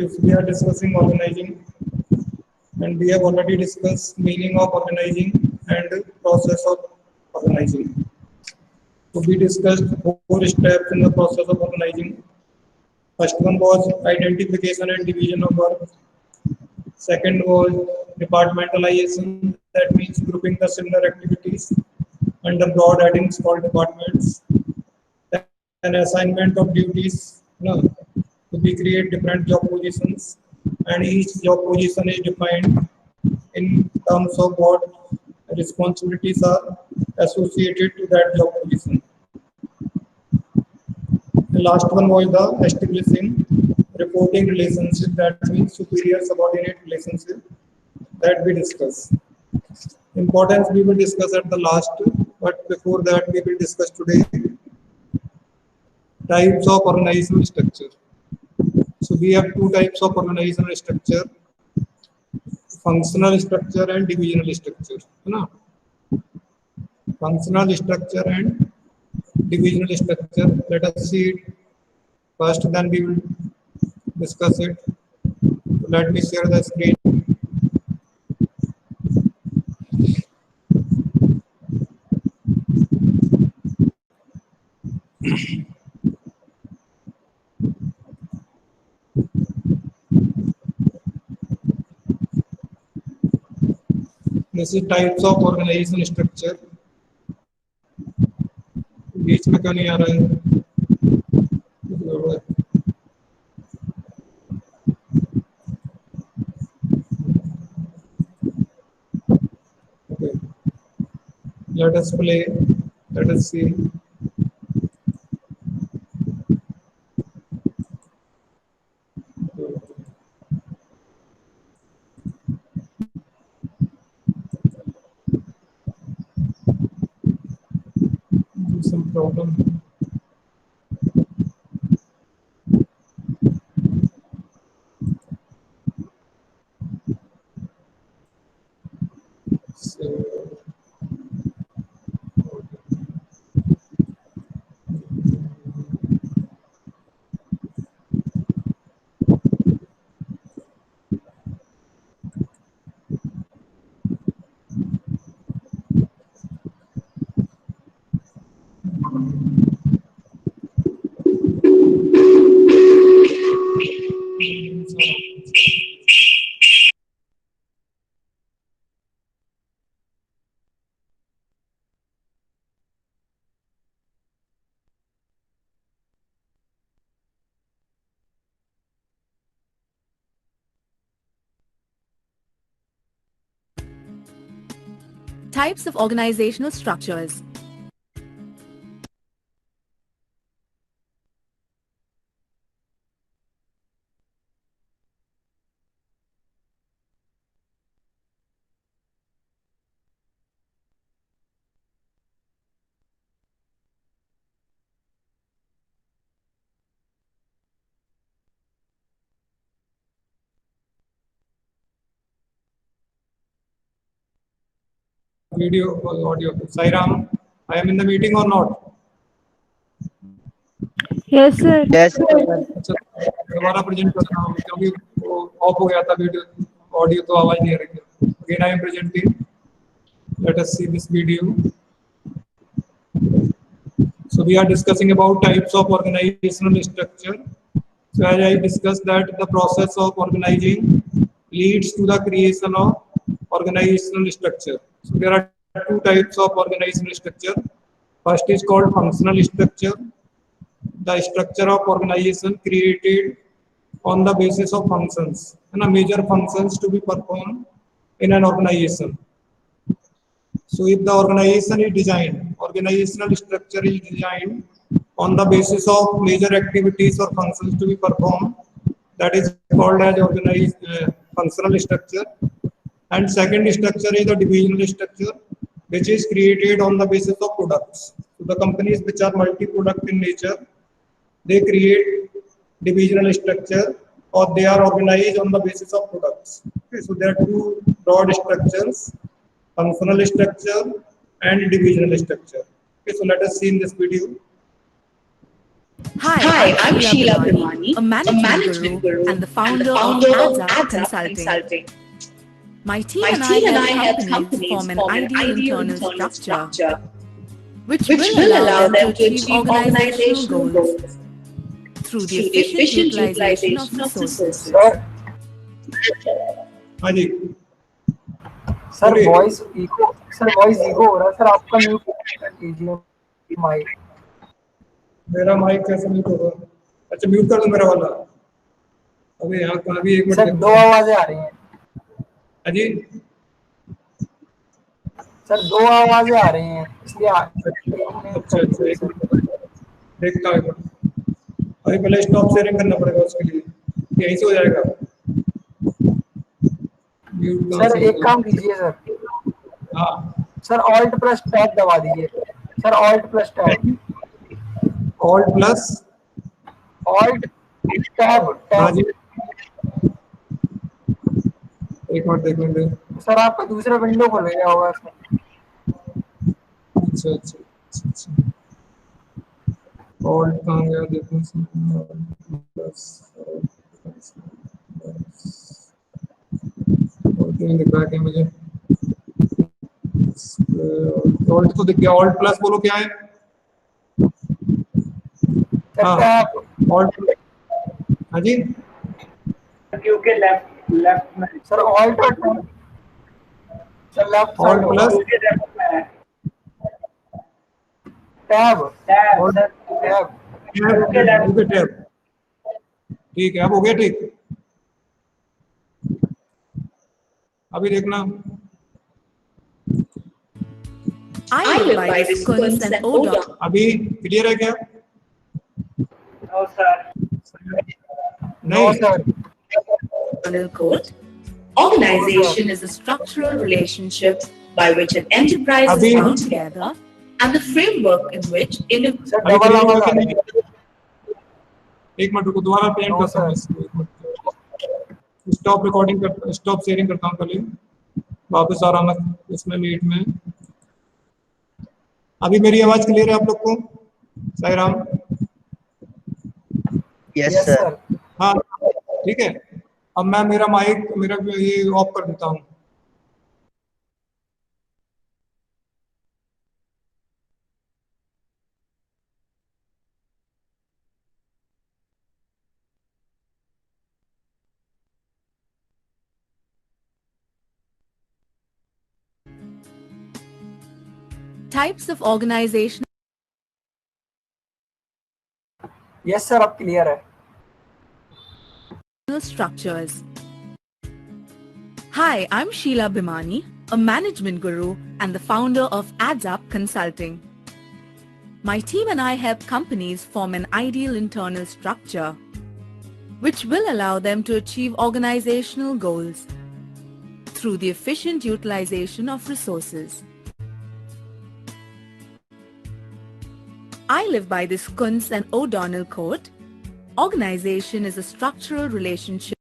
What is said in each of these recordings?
If we are discussing organizing, and we have already discussed meaning of organizing and process of organizing. So we discussed 4 steps in the process of organizing. First one was identification and division of work. Second was departmentalization, that means grouping the similar activities under broad headings called departments. Then assignment of duties, so we create different job positions, and each job position is defined in terms of what responsibilities are associated to that job position. The last one was the establishing reporting relationship, that means superior subordinate relationship that we discuss. Importance we will discuss at the last, but before that we will discuss today types of organizational structure. So we have 2 types of organizational structure: functional structure and divisional structure. Functional structure and divisional structure. Let us see it first, then we will discuss it. So let me share the screen. This is types of organizational structure. बीच में क्यों नहीं आ रहा है? Okay. Let us play. Let us see. Some problem. So, Types of organizational structures. Video or audio. Sairam, I am in the meeting or not? Yes, sir. Yes, sir. अच्छा, दोबारा present करता हूँ क्योंकि वो ऑफ हो गया था video, audio तो आवाज नहीं आ रही थी. Again, I am presenting. Let us see this video. So we are discussing about types of organizational structure. So as I discussed that the process of organizing leads to the creation of organizational structure. So there are 2 types of organizational structure. First is called functional structure. The structure of organization created on the basis of functions and major functions to be performed in an organization. So if the organization is designed, organizational structure is designed on the basis of major activities or functions to be performed, that is called as organized functional structure. And second structure is the divisional structure, which is created on the basis of products. So the companies which are multi-product in nature, they create divisional structure, or they are organized on the basis of products. Okay, so there are two broad structures: functional structure and divisional structure. Okay, so let us see in this video. Hi, I'm Sheila Bhimani, a a management management guru guru and the founder of of AdsUp AdsUp Consulting. My team My and I team and I help help companies companies form an form an ideal ideal internal internal structure, structure, which which will will allow allow them to them to achieve achieve organizational organizational goals goals through the through the efficient efficient utilization of utilization of resources. resources. हाँ जी, sir बोलिए। Voice ego हो रहा है sir, आपका mute कीजिए mic. मेरा mic कैसे mute होगा? अच्छा, म्यूट कर दो मेरा वाला। अबे यहाँ कहाँ भी, एक मिनट सर देखो। दो आवाजें आ रही हैं हाँ जी, सर, दो आवाजें आ रही हैं, इसलिए अच्छा अच्छा, एक मिनट देखता हूँ एक मिनट। अभी पहले स्टॉप शेयरिंग करना पड़ेगा उसके लिए, यहीं से हो जाएगा। म्यूट कहाँ सर से एक होगा? काम कीजिए सर, हाँ, सर ऑल्ट प्लस टैब दबा दीजिए। Sir alt plus tab, alt plus, alt tab हाँ टैब। जी, एक मिनट देखने दे। सर आपका दूसरा विंडो खुल गया होगा इसमें। अच्छा अच्छा अच्छा, ऑल्ट कहाँ गया देखो। प्लस दिख रहा है क्या मुझे? ऑल्ट तो दिख गया। ऑल्ट प्लस बोलो क्या है? सर हाँ, टैब, ऑल्ट, हाँ जी, के लेफ्ट लेफ्ट में सर ऑल्ट और tab, sir left side alt plus tab tab sir tab tab, tab. ठीक है, अब हो गया ठीक। अभी देखना। I I live live by by the this skunks Kunz and and odor. Oda. अभी क्लियर है क्या? नो सर, नो नहीं, sir, Quote, organization is a structural relationship by which an enterprise is अभी bound together and the framework in which individuals sir अभी double clear हुआ आवाज कि आ रही नहीं? है। एक मिनट रुको, दोबारा प्रिंट नो करता हूँ सर, इसको। एक मिनट, स्टॉप रिकॉर्डिंग कर, स्टॉप शेयरिंग करता हूँ पहले, वापस आ रहा मैं इसमें मीट में। अभी मेरी आवाज क्लियर है आप लोग को? Sai Ram, yes sir. हाँ ठीक है। अब मैं मेरा माइक, मेरा ये ऑफ कर देता हूँ। Types of organizational yes sir, अब क्लियर है। structures. Hi, I'm Sheila Bhimani, a management guru and the founder of AdsUp Consulting. My team and I help companies form an ideal internal structure, which will allow them to achieve organizational goals through the efficient utilization of resources. I live by this Kuntz and O'Donnell quote: organization is a structural relationship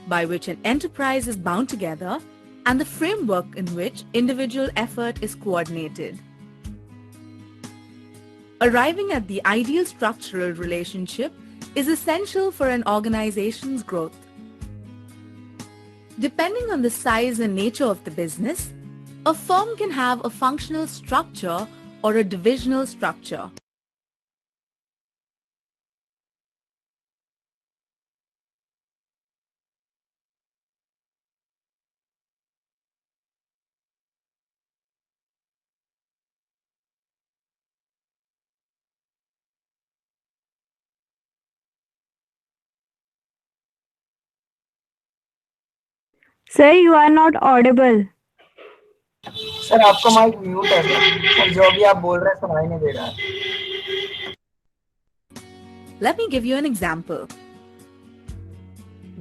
by which an enterprise is bound together and the framework in which individual effort is coordinated. Arriving at the ideal structural relationship is essential for an organization's growth. Depending on the size and nature of the business, a firm can have a functional structure or a divisional structure. Sir, you are not audible. Sir आपका mic mute है sir जो भी आप बोल रहे हैं सुनाई नहीं दे रहा है. Let me give you an example.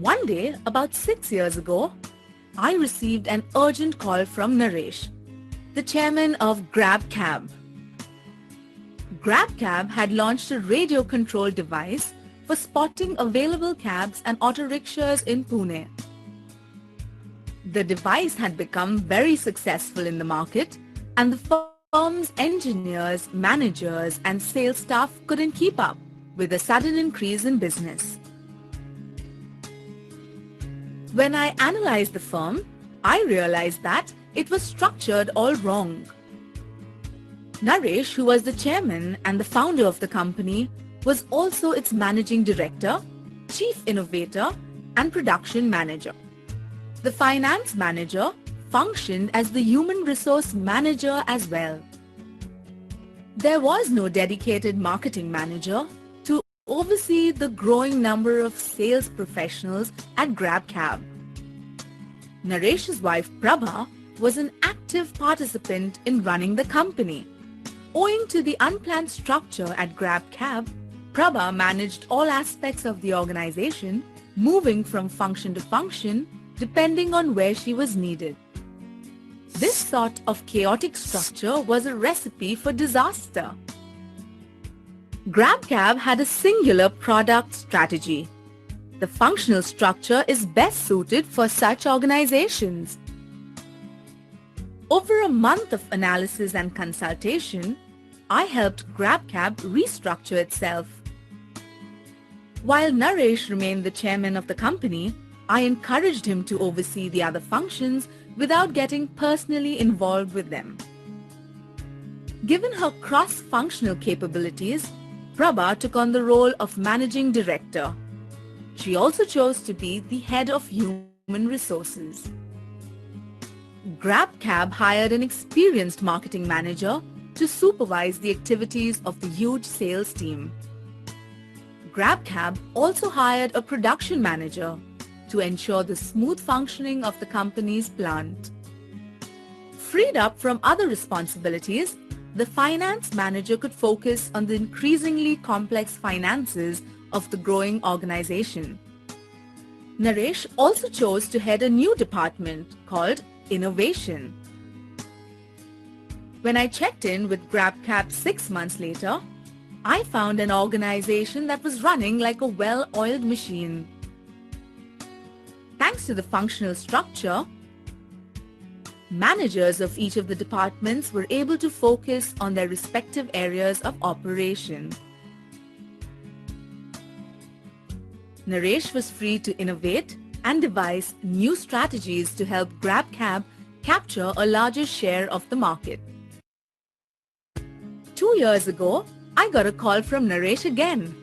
One day, about 6 years ago, I received an urgent call from Naresh, the chairman of GrabCab. GrabCab had launched a radio-controlled device for spotting available cabs and auto rickshaws in Pune. The device had become very successful in the market, and the firm's engineers, managers, and sales staff couldn't keep up with a sudden increase in business. When I analyzed the firm, I realized that it was structured all wrong. Naresh, who was the chairman and the founder of the company, was also its managing director, chief innovator, and production manager. The finance manager functioned as the human resource manager as well. There was no dedicated marketing manager to oversee the growing number of sales professionals at GrabCab. Naresh's wife Prabha was an active participant in running the company. Owing to the unplanned structure at GrabCab, Prabha managed all aspects of the organization, moving from function to function depending on where she was needed. This sort of chaotic structure was a recipe for disaster. GrabCab had a singular product strategy. The functional structure is best suited for such organizations. Over a month of analysis and consultation, I helped GrabCab restructure itself. While Naresh remained the chairman of the company, I encouraged him to oversee the other functions without getting personally involved with them. Given her cross-functional capabilities, Prabha took on the role of managing director. She also chose to be the head of human resources. GrabCab hired an experienced marketing manager to supervise the activities of the huge sales team. GrabCab also hired a production manager to ensure the smooth functioning of the company's plant. Freed up from other responsibilities, the finance manager could focus on the increasingly complex finances of the growing organization. Naresh also chose to head a new department called Innovation. When I checked in with GrabCab 6 months later, I found an organization that was running like a well-oiled machine. Thanks to the functional structure, managers of each of the departments were able to focus on their respective areas of operation. Naresh was free to innovate and devise new strategies to help GrabCab capture a larger share of the market. 2 years ago, I got a call from Naresh again.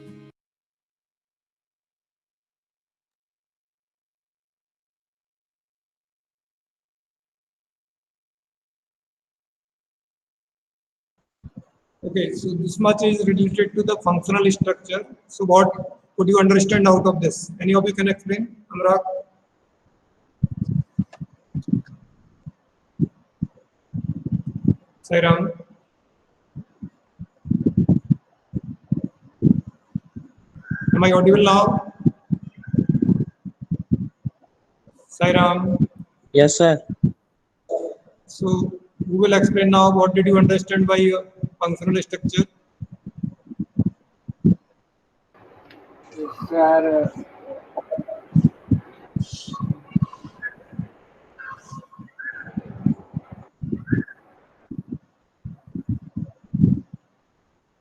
Okay, so this much is related to the functional structure. So what could you understand out of this? Any of you can explain? Anurag? Sairam? Am I audible now? Sairam? Yes, sir. So who will explain now what did you understand by functional structure? Sir,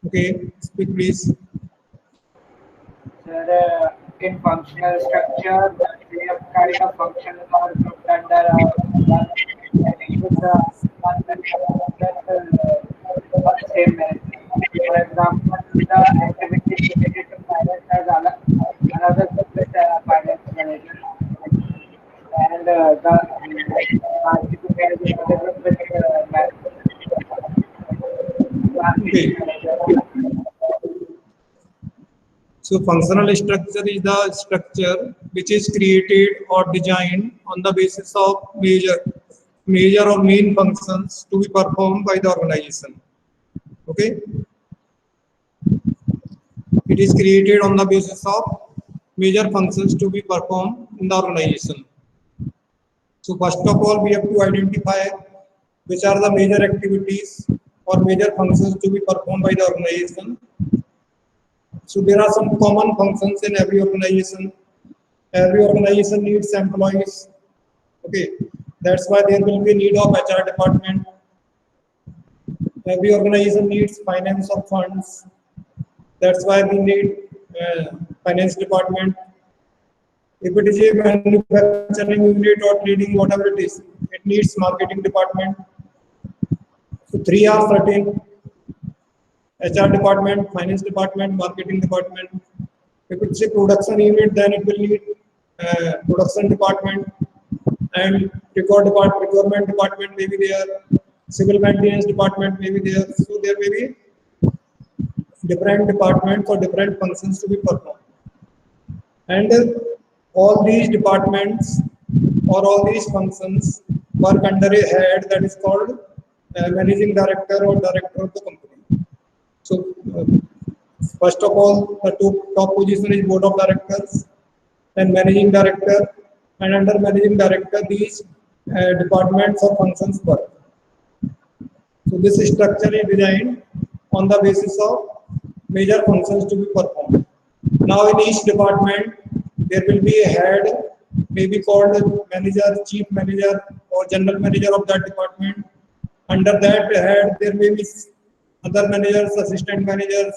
Okay, speak please. sir, in functional structure, the way of kind of functions are grouped under one with the one on the same manager. For example, the activity related to finance has another group with finance manager, and the marketing has another group with marketing Okay. manager. So functional structure is the structure which is created or designed on the basis of major or main functions to be performed by the organization. Okay. It is created on the basis of major functions to be performed in the organization. So first of all, we have to identify which are the major activities or major functions to be performed by the organization. So there are some common functions in every organization. Every organization needs employees. Okay, that's why there will be need of HR department. Every organization needs finance of funds. That's why we need finance department. If it is a manufacturing unit or trading, whatever it is, it needs marketing department. So three are certain: HR department, finance department, marketing department. If it's a production unit, then it will need production department and procurement department may be there, civil maintenance department may be there. So there may be different departments or different functions to be performed. And all these departments or all these functions work under a head that is called managing director or director of the company. So first of all, the top position is board of directors, then managing director, and under managing director, these departments or functions work. So this structure is designed on the basis of major functions to be performed. Now in each department, there will be a head, maybe called manager, chief manager, or general manager of that department. Under that head, there may be other managers, assistant managers.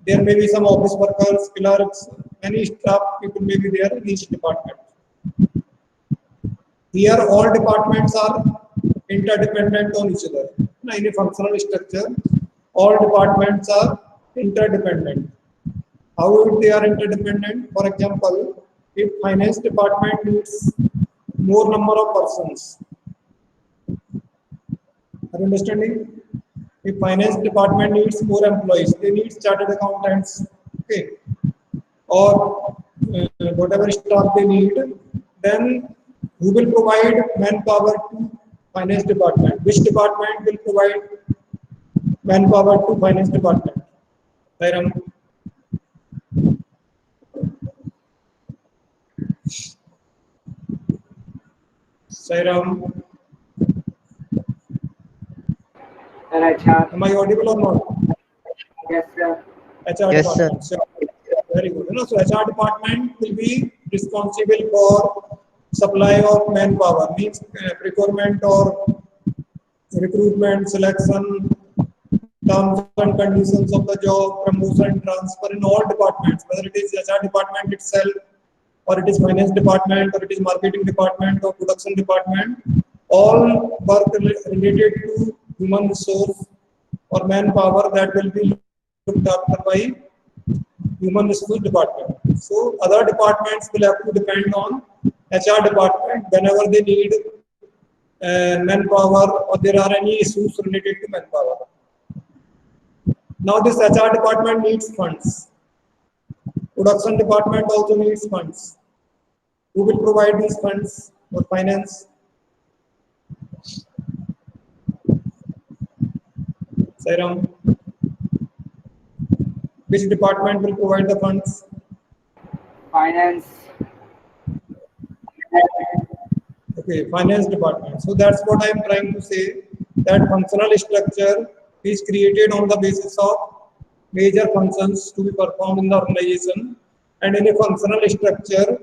There may be some office workers, clerks, many staff people may be there in each department. Here, all departments are interdependent on each other. In a functional structure, all departments are interdependent. How they are interdependent? For example, if finance department needs more number of persons, are you understanding? If finance department needs more employees, they need chartered accountants, okay, or whatever staff they need, then who will provide manpower to finance department? Which department will provide manpower to finance department? Sairam. Sairam, HR. am I audible or not? Yes, sir. HR Yes, sir. department. So, very good. So HR department will be responsible for supply of manpower, means procurement or recruitment, selection, terms and conditions of the job, promotion, transfer in all departments, whether it is HR department itself, or it is finance department, or it is marketing department, or production department, all work related to human resource or manpower that will be looked after by human resource department. So other departments will have to depend on HR department whenever they need manpower or there are any issues related to manpower. Now this HR department needs funds. Production department also needs funds. Who will provide these funds for finance? Sairam. Which department will provide the funds? Finance. Okay, finance department. So that's what I am trying to say, that functional structure is created on the basis of major functions to be performed in the organization. And in a functional structure,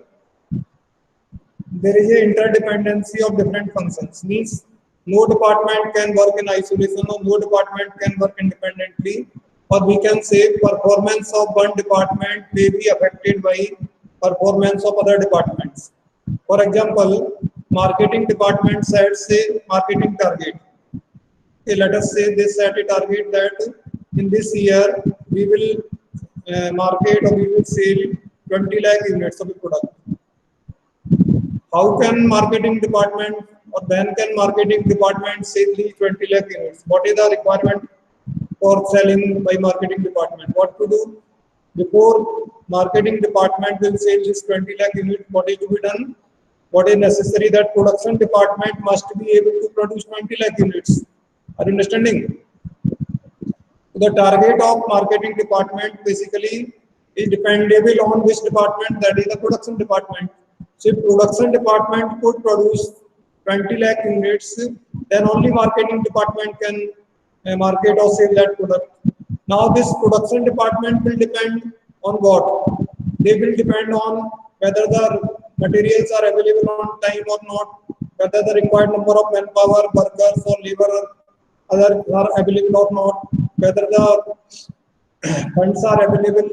there is an interdependency of different functions. Means no department can work in isolation or no department can work independently. Or we can say performance of one department may be affected by performance of other departments. For example, marketing department sets a marketing target. Okay, let us say they set a target that in this year we will market or we will sell 20 lakh units of a product. How can marketing department or when can marketing department sell these 20 lakh units? What is the requirement for selling by marketing department? What to do before marketing department will sell this 20 lakh units? What is to be done? What is necessary? That production department must be able to produce 20 lakh units. Are you understanding? The target of marketing department basically is dependable on which department, that is the production department. So if production department could produce 20 lakh units, then only marketing department can market or sell that product. Now this production department will depend on what? They will depend on whether the materials are available on time or not, whether the required number of manpower, workers or labor others are available or not, whether the funds are available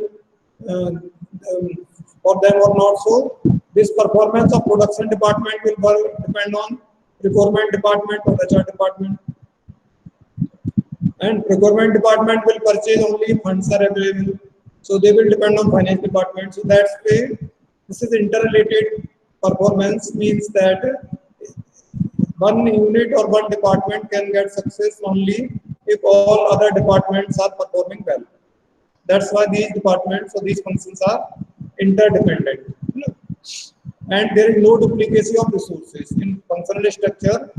for them or not. So this performance of production department will depend on procurement department or HR department. And procurement department will purchase only if funds are available. So they will depend on finance department. So that's why this is interrelated performance, means that one unit or one department can get success only if all other departments are performing well. That's why these departments or these functions are interdependent. And there is no duplicacy of resources. In functional structure,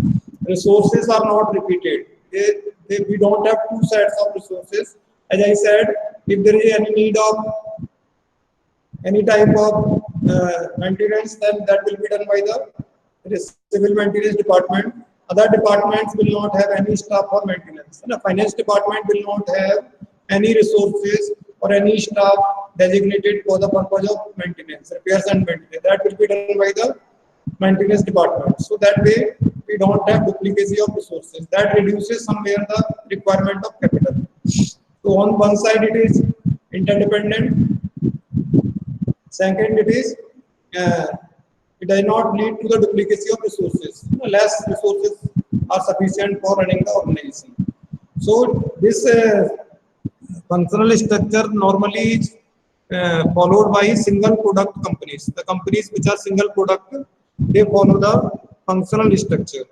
resources are not repeated. We don't have two sets of resources. As I said, if there is any need of any type of maintenance, then that will be done by the civil maintenance department. Other departments will not have any staff for maintenance. And the finance department will not have any resources or any staff designated for the purpose of maintenance, repairs and maintenance. That will be done by the maintenance department. So that way we don't have duplicacy of resources. That reduces somewhere the requirement of capital. So on one side it is interdependent. Second, it does not lead to the duplicacy of resources. Less resources are sufficient for running the organization. So this functional structure normally is followed by single product companies. The companies which are single product, they follow the functional structure.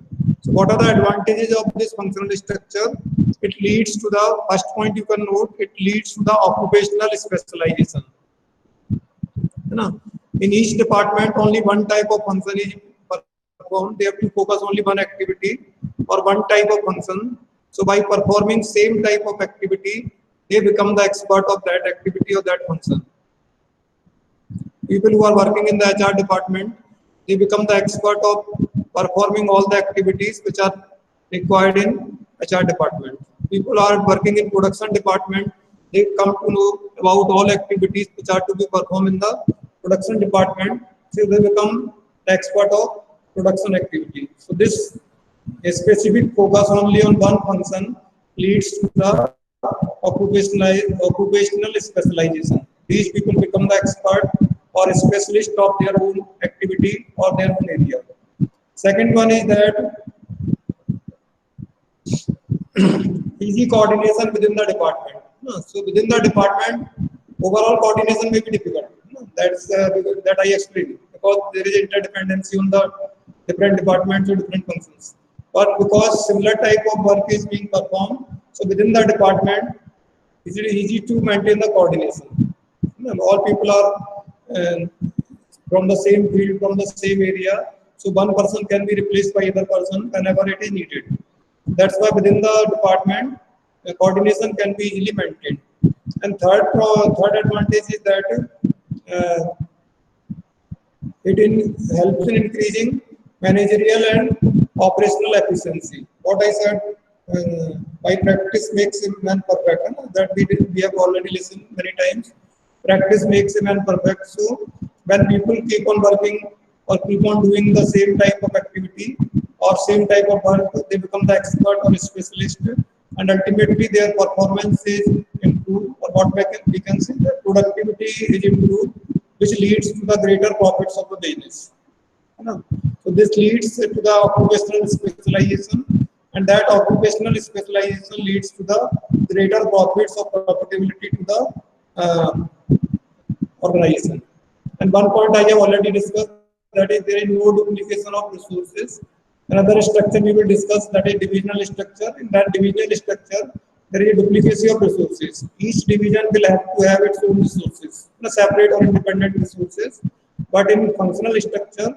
So what are the advantages of this functional structure? It leads to the first point you can note, it leads to the occupational specialization. In each department, only one type of function is performed. They have to focus only one activity or one type of function. So by performing same type of activity, they become the expert of that activity or that function. People who are working in the HR department, they become the expert of performing all the activities which are required in HR department. People are working in production department, they come to know about all activities which are to be performed in the production department. So they become the expert of production activity. So this specific focus only on one function leads to the occupational specialization. These people become the expert or specialist of their own activity or their own area. Second one is that easy coordination within the department. So within the department, overall coordination may be difficult. That's that I explained, because there is interdependency on the different departments or different functions. But because similar type of work is being performed, so within the department, it is easy to maintain the coordination. All people are from the same field, from the same area. So one person can be replaced by other person whenever it is needed. That's why within the department, coordination can be easily maintained. And third advantage is that helps in increasing managerial and operational efficiency. What I said, by practice makes a man perfect. That we have already listened many times. Practice makes a man perfect. So when people keep on working or keep on doing the same type of activity or same type of work, they become the expert or specialist, and ultimately their performance is improved, or what we can say that productivity is improved, which leads to the greater profits of the business. So this leads to the occupational specialization, and that occupational specialization leads to the greater profits or profitability to the organization. And one point I have already discussed, that is there is no duplication of resources. Another structure we will discuss, that is divisional structure. In that divisional structure, there is a duplication of resources. Each division will have to have its own resources, separate or independent resources. But in functional structure,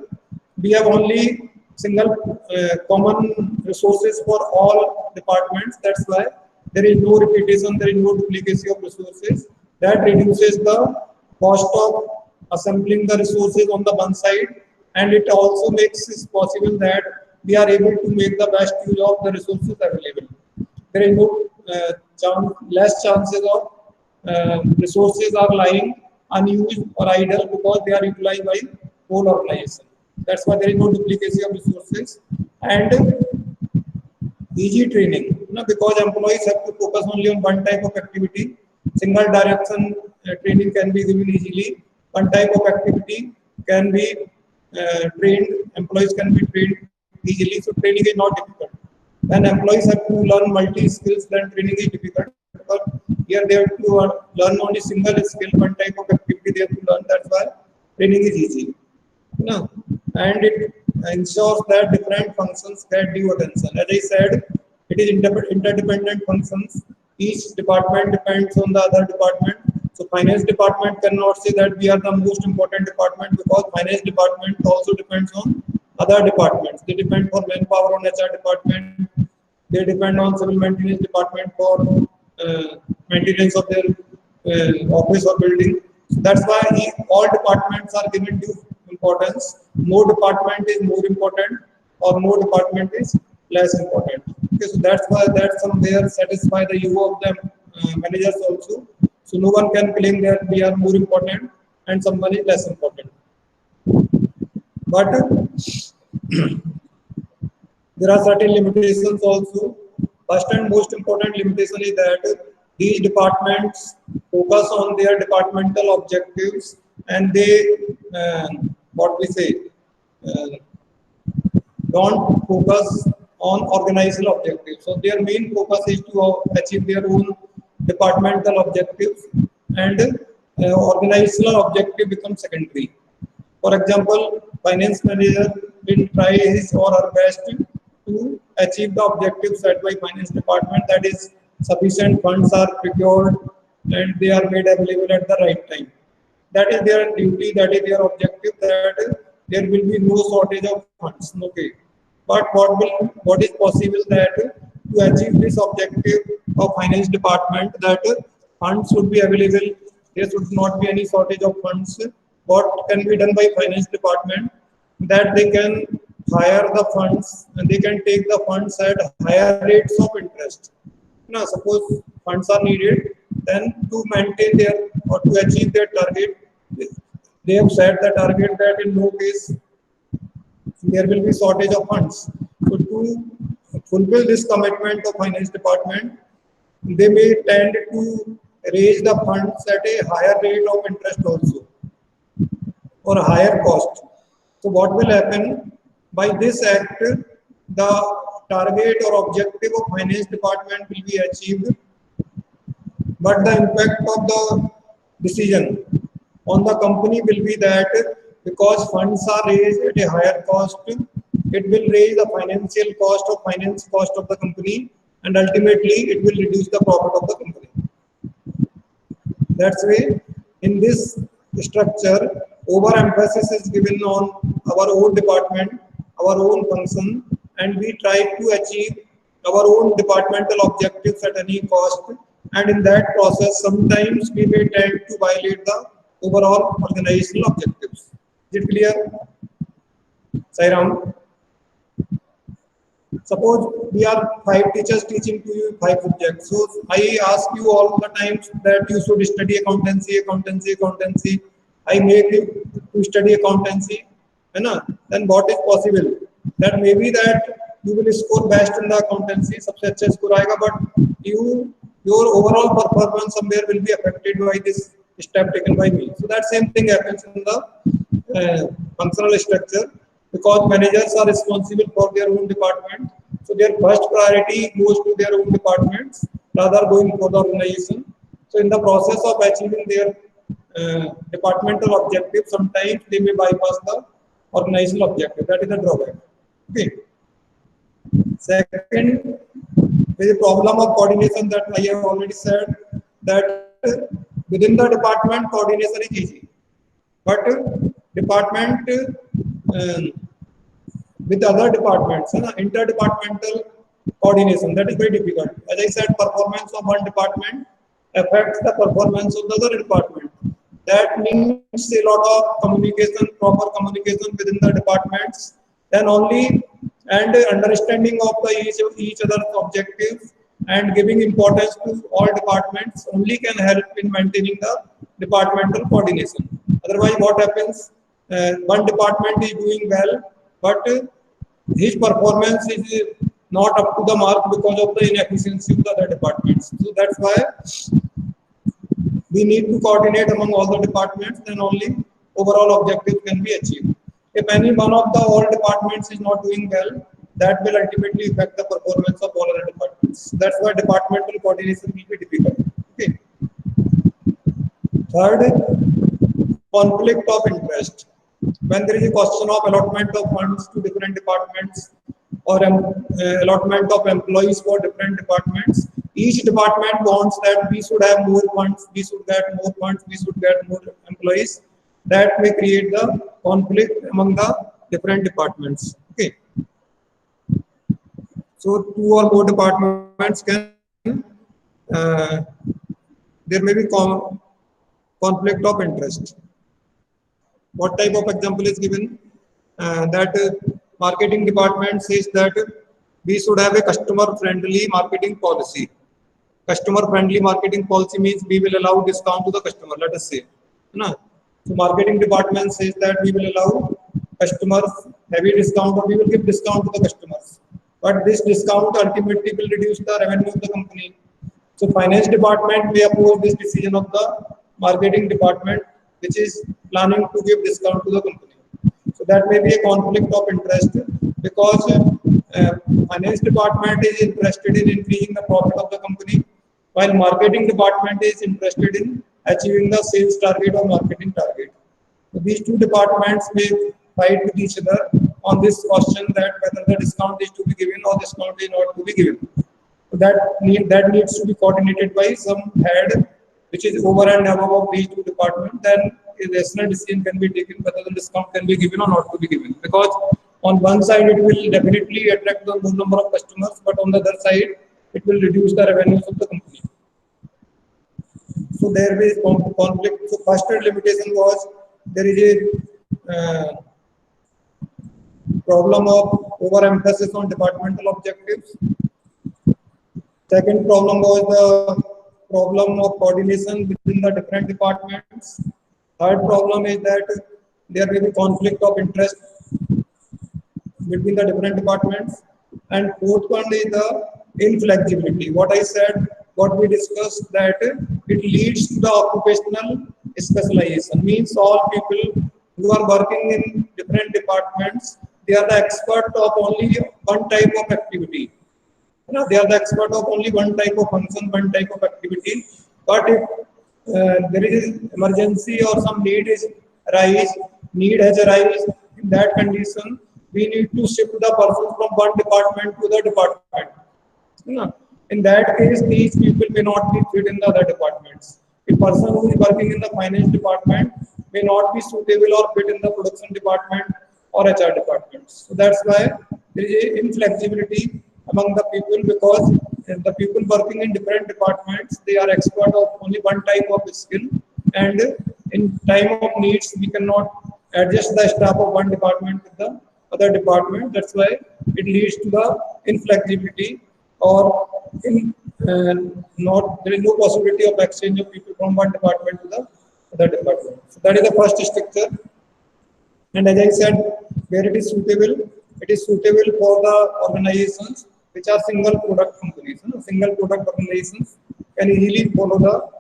we have only single common resources for all departments. That's why there is no repetition, there is no duplication of resources. That reduces the cost of assembling the resources on the one side, and it also makes it possible that we are able to make the best use of the resources available. There is no less chances of resources are lying unused or idle because they are utilized by whole organization. That's why there is no duplication of resources. And easy training, because employees have to focus only on one type of activity. Single direction training can be given easily. One type of activity can be trained, employees can be trained easily, so training is not difficult. When employees have to learn multi-skills, then training is difficult. But here they have to learn only single skill, one type of activity they have to learn. That's why training is easy. And it ensures that different functions get due attention. As I said, it is interdependent functions. Each department depends on the other department. So finance department cannot say that we are the most important department, because finance department also depends on other departments. They depend for manpower on HR department. They depend on civil maintenance department for maintenance of their office or building. So that's why all departments are given due importance. No department is more important, or no department is less important. Okay, so that's why that somewhere satisfy the ego of the managers also. So no one can claim that we are more important and someone is less important. But there are certain limitations also. First and most important limitation is that these departments focus on their departmental objectives, and they don't focus on organizational objectives. So their main focus is to achieve their own departmental objectives, and organizational objective becomes secondary. For example, finance manager will try his or her best to achieve the objectives set by finance department, that is sufficient funds are procured and they are made available at the right time. That is their duty, that is their objective, that there will be no shortage of funds. Okay. But what is possible that to achieve this objective of finance department, that funds should be available, there should not be any shortage of funds. What can be done by finance department? That they can hire the funds and they can take the funds at higher rates of interest. Now, suppose funds are needed, then to maintain their or to achieve their target, they have set the target that in no case there will be shortage of funds. So to fulfill this commitment of finance department, they may tend to raise the funds at a higher rate of interest also, or a higher cost. So what will happen? By this act, the target or objective of finance department will be achieved, but the impact of the decision on the company will be that because funds are raised at a higher cost, it will raise the financial cost of the company, and ultimately it will reduce the profit of the company. That's why in this structure, overemphasis is given on our own department, our own function, and we try to achieve our own departmental objectives at any cost. And in that process, sometimes we may tend to violate the overall organizational objectives. Is it clear? Sairam? Suppose we are 5 teachers teaching to you 5 subjects. So I ask you all the times that you should study accountancy. I make you to study accountancy. Then what is possible? That maybe that you will score best in the accountancy, सबसे अच्छा score आएगा, but your overall performance somewhere will be affected by this step taken by me. So that same thing happens in the functional structure, because managers are responsible for their own department. So their first priority goes to their own departments rather going for the organization. So in the process of achieving their departmental objective, sometimes they may bypass the organizational objective. That is the drawback. Okay. Second is a problem of coordination that I have already said, that within the department coordination is easy, but department with other departments, interdepartmental coordination, that is very difficult. As I said, performance of one department affects the performance of the other department. That needs a lot of communication, proper communication within the departments, then only, and understanding of the each other's objectives and giving importance to all departments only can help in maintaining the departmental coordination. Otherwise, what happens? One department is doing well, but his performance is not up to the mark because of the inefficiency of the other departments. So that's why we need to coordinate among all the departments, then only overall objectives can be achieved. If any one of the all departments is not doing well, that will ultimately affect the performance of all other departments. That's why departmental coordination will be difficult. Okay. Third, conflict of interest. When there is a question of allotment of funds to different departments or allotment of employees for different departments, each department wants that we should have more funds, we should get more funds, we should get more employees. That may create the conflict among the different departments. Okay. So two or more departments can, there may be conflict of interest. What type of example is given? That marketing department says that we should have a customer-friendly marketing policy. Customer-friendly marketing policy means we will allow discount to the customer, let us say. No? So marketing department says that we will allow customers heavy discount, or we will give discount to the customers. But this discount ultimately will reduce the revenue of the company. So finance department may oppose this decision of the marketing department, which is planning to give discount to the company. So that may be a conflict of interest, because finance department is interested in increasing the profit of the company, while marketing department is interested in achieving the sales target or marketing target. So these two departments may fight with each other on this question, that whether the discount is to be given or discount is not to be given. So that needs to be coordinated by some head which is over and above of these two departments. Then a rational decision can be taken whether the discount can be given or not to be given. Because on one side it will definitely attract the more number of customers, but on the other side it will reduce the revenues of the company. So there is conflict. So first limitation was there is a problem of overemphasis on departmental objectives. Second problem was the problem of coordination between the different departments. Third problem is that there may be conflict of interest between the different departments. And fourth one is the inflexibility. What I said, what we discussed, that it leads to the occupational specialization. Means all people who are working in different departments, they are the expert of only one type of activity. They are the expert of only one type of function, one type of activity. But if there is emergency or some need has arisen, in that condition, we need to shift the person from one department to the department. In that case, these people may not be fit in the other departments. A person who is working in the finance department may not be suitable or fit in the production department or HR departments. So that's why there is inflexibility among the people, because the people working in different departments, they are expert of only one type of skill, and in time of needs we cannot adjust the staff of one department with the other department. That's why it leads to the inflexibility, or there is no possibility of exchange of people from one department to the other department. So that is the first structure. And as I said, where it is suitable for the organizations which are single product companies. Single product organizations can easily follow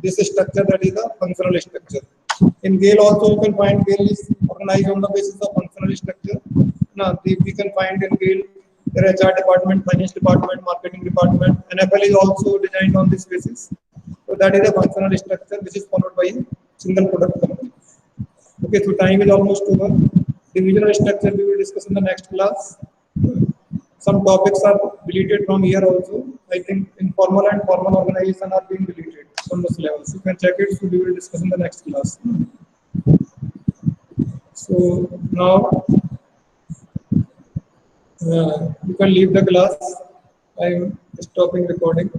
this structure, that is the functional structure. In GALE also you can find GALE is organized on the basis of functional structure. Now we can find in GALE their HR department, finance department, marketing department. NFL is also designed on this basis. So that is a functional structure which is followed by a single product company. Okay, so time is almost over. Divisional structure we will discuss in the next class. Some topics are deleted from here also. I think informal and formal organization are being deleted from this level. So you can check it. So we will discuss in the next class. So now you can leave the class. I am stopping recording.